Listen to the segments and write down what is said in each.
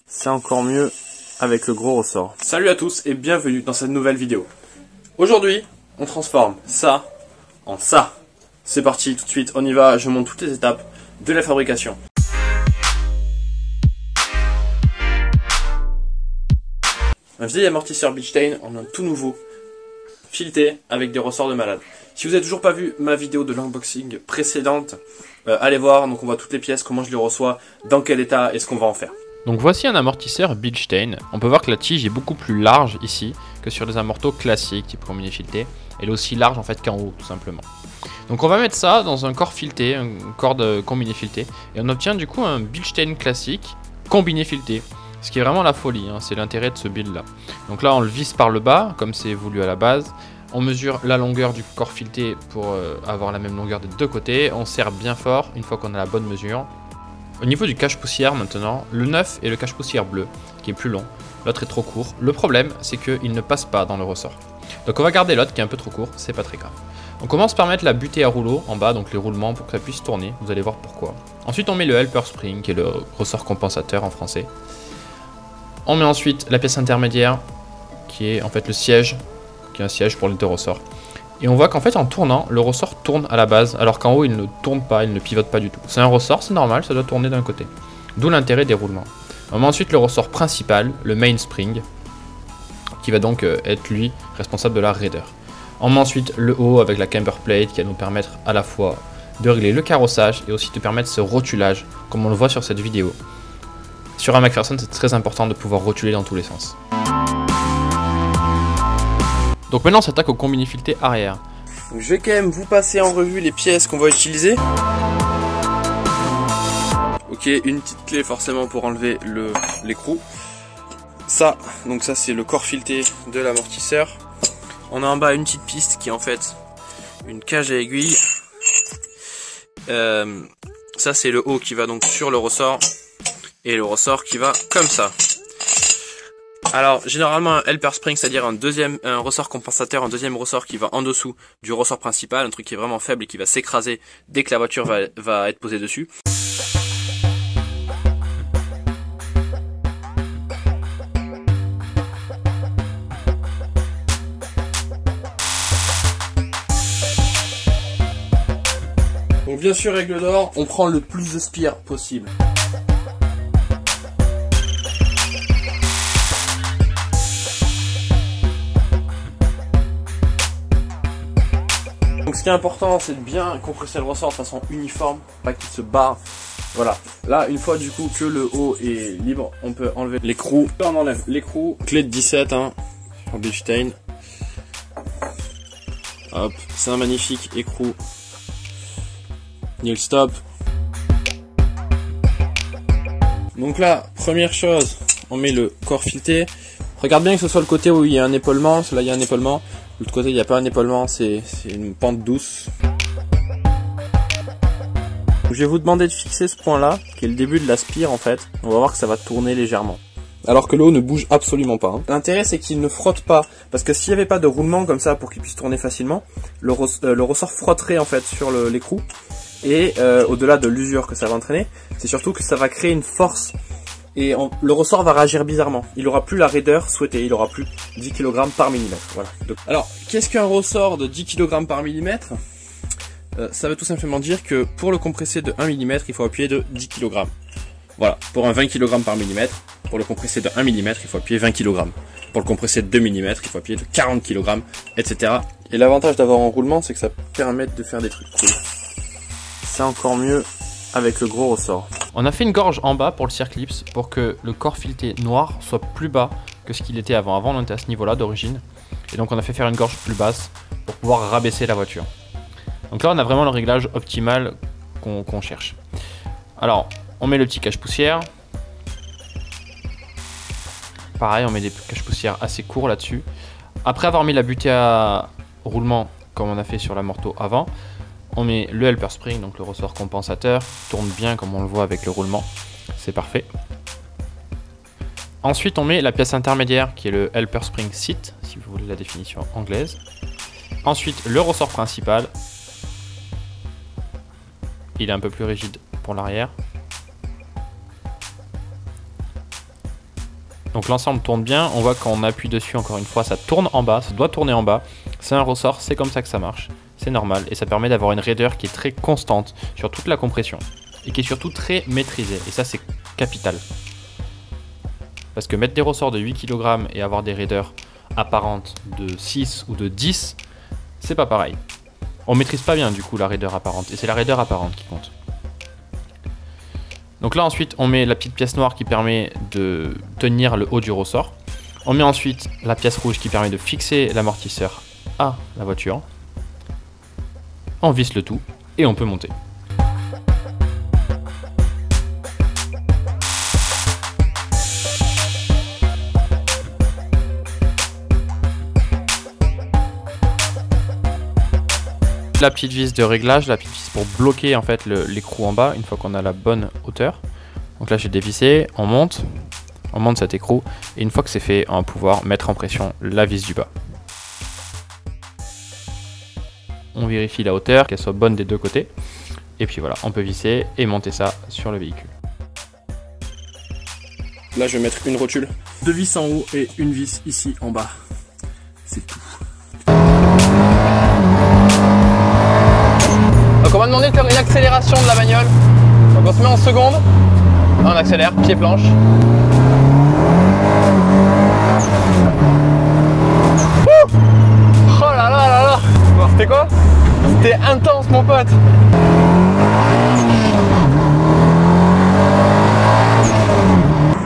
C'est encore mieux avec le gros ressort. Salut à tous et bienvenue dans cette nouvelle vidéo. Aujourd'hui, on transforme ça en ça. C'est parti, tout de suite, on y va, je montre toutes les étapes de la fabrication. Un vieil amortisseur Bilstein en un tout nouveau, fileté avec des ressorts de malade. Si vous n'avez toujours pas vu ma vidéo de l'unboxing précédente, allez voir, donc on voit toutes les pièces, comment je les reçois, dans quel état et ce qu'on va en faire. Donc voici un amortisseur Bilstein. On peut voir que la tige est beaucoup plus large ici que sur des amortos classiques type combiné fileté. Elle est aussi large en fait qu'en haut tout simplement. Donc on va mettre ça dans un corps fileté, un corps de combiné fileté, et on obtient du coup un Bilstein classique combiné fileté. Ce qui est vraiment la folie, hein, c'est l'intérêt de ce build là. Donc là on le visse par le bas comme c'est voulu à la base. On mesure la longueur du corps fileté pour avoir la même longueur des deux côtés. On serre bien fort une fois qu'on a la bonne mesure. Au niveau du cache-poussière maintenant, le neuf est le cache-poussière bleu, qui est plus long, l'autre est trop court. Le problème, c'est qu'il ne passe pas dans le ressort. Donc on va garder l'autre qui est un peu trop court, c'est pas très grave. On commence par mettre la butée à rouleau en bas, donc les roulements pour que ça puisse tourner, vous allez voir pourquoi. Ensuite on met le helper spring, qui est le ressort compensateur en français. On met ensuite la pièce intermédiaire, qui est en fait le siège, qui est un siège pour les deux ressorts. Et on voit qu'en fait en tournant, le ressort tourne à la base, alors qu'en haut il ne tourne pas, il ne pivote pas du tout. C'est un ressort, c'est normal, ça doit tourner d'un côté. D'où l'intérêt des roulements. On met ensuite le ressort principal, le main spring, qui va donc être lui responsable de la raideur. On met ensuite le haut avec la camber plate qui va nous permettre à la fois de régler le carrossage et aussi de permettre ce rotulage, comme on le voit sur cette vidéo. Sur un McPherson, c'est très important de pouvoir rotuler dans tous les sens. Donc maintenant on s'attaque au combiné fileté arrière. Donc je vais quand même vous passer en revue les pièces qu'on va utiliser. Ok, une petite clé forcément pour enlever l'écrou. Ça, donc ça c'est le corps fileté de l'amortisseur. On a en bas une petite piste qui est en fait une cage à aiguille. Ça c'est le haut qui va donc sur le ressort. Et le ressort qui va comme ça. Alors généralement un helper spring, c'est-à-dire un ressort compensateur, un deuxième ressort qui va en dessous du ressort principal, un truc qui est vraiment faible et qui va s'écraser dès que la voiture va être posée dessus. Donc bien sûr règle d'or, on prend le plus de spire possible. Donc ce qui est important, c'est de bien compresser le ressort de façon uniforme, pas qu'il se barre. Voilà. Là, une fois du coup que le haut est libre, on peut enlever l'écrou. Là, on enlève l'écrou. Clé de 17 hein, sur Bilstein. Hop, c'est un magnifique écrou. Nil stop. Donc là, première chose, on met le corps fileté. Regarde bien que ce soit le côté où il y a un épaulement. Là, il y a un épaulement. De l'autre côté, il n'y a pas un épaulement, c'est une pente douce. Je vais vous demander de fixer ce point-là, qui est le début de la spire en fait. On va voir que ça va tourner légèrement. Alors que l'eau ne bouge absolument pas. Hein. L'intérêt, c'est qu'il ne frotte pas. Parce que s'il n'y avait pas de roulement comme ça pour qu'il puisse tourner facilement, le ressort frotterait en fait sur l'écrou. Et au-delà de l'usure que ça va entraîner, c'est surtout que ça va créer une force. Et le ressort va réagir bizarrement. Il n'aura plus la raideur souhaitée. Il aura plus 10 kg par millimètre. Voilà. Alors, qu'est-ce qu'un ressort de 10 kg par millimètre? Ça veut tout simplement dire que pour le compresser de 1 mm, il faut appuyer de 10 kg. Voilà. Pour un 20 kg par millimètre, pour le compresser de 1 mm, il faut appuyer 20 kg. Pour le compresser de 2 mm, il faut appuyer de 40 kg, etc. Et l'avantage d'avoir un roulement, c'est que ça permet de faire des trucs cool. C'est encore mieux avec le gros ressort. On a fait une gorge en bas pour le circlips pour que le corps fileté noir soit plus bas que ce qu'il était avant. Avant on était à ce niveau là d'origine. Et donc on a fait faire une gorge plus basse pour pouvoir rabaisser la voiture. Donc là on a vraiment le réglage optimal qu'on cherche. Alors on met le petit cache-poussière. Pareil on met des cache-poussières assez courts là-dessus. Après avoir mis la butée à roulement comme on a fait sur la morteau avant, on met le helper spring, donc le ressort compensateur, tourne bien comme on le voit avec le roulement, c'est parfait. Ensuite on met la pièce intermédiaire qui est le helper spring seat, si vous voulez la définition anglaise. Ensuite le ressort principal, il est un peu plus rigide pour l'arrière. Donc l'ensemble tourne bien, on voit quand on appuie dessus encore une fois, ça tourne en bas, ça doit tourner en bas. C'est un ressort, c'est comme ça que ça marche, c'est normal et ça permet d'avoir une raideur qui est très constante sur toute la compression et qui est surtout très maîtrisée et ça c'est capital. Parce que mettre des ressorts de 8 kg et avoir des raideurs apparentes de 6 ou de 10, c'est pas pareil. On maîtrise pas bien du coup la raideur apparente et c'est la raideur apparente qui compte. Donc là ensuite on met la petite pièce noire qui permet de tenir le haut du ressort. On met ensuite la pièce rouge qui permet de fixer l'amortisseur à la voiture. On visse le tout et on peut monter. La petite vis de réglage, la petite vis pour bloquer en fait l'écrou en bas une fois qu'on a la bonne hauteur. Donc là j'ai dévissé, on monte cet écrou et une fois que c'est fait, on va pouvoir mettre en pression la vis du bas. On vérifie la hauteur, qu'elle soit bonne des deux côtés. Et puis voilà, on peut visser et monter ça sur le véhicule. Là je vais mettre une rotule, 2 vis en haut et une vis ici en bas. C'est tout. Donc on m'a demandé de faire une accélération de la bagnole. Donc on se met en seconde, on accélère, pied planche. Wouh, oh là là là là. Bon, c'était quoi? C'était intense mon pote.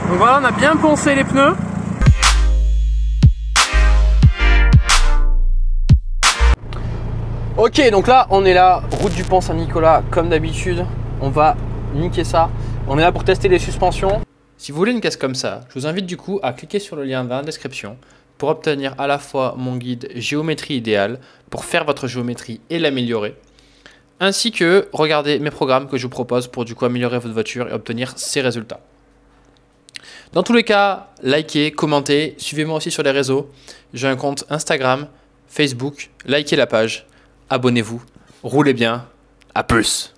Donc voilà, on a bien poncé les pneus. Ok, donc là on est là, route du Pont Saint-Nicolas comme d'habitude, on va niquer ça. On est là pour tester les suspensions. Si vous voulez une caisse comme ça, je vous invite du coup à cliquer sur le lien dans la description pour obtenir à la fois mon guide géométrie idéale pour faire votre géométrie et l'améliorer, ainsi que regarder mes programmes que je vous propose pour du coup améliorer votre voiture et obtenir ces résultats. Dans tous les cas, likez, commentez, suivez-moi aussi sur les réseaux. J'ai un compte Instagram, Facebook, likez la page. Abonnez-vous, roulez bien, à plus.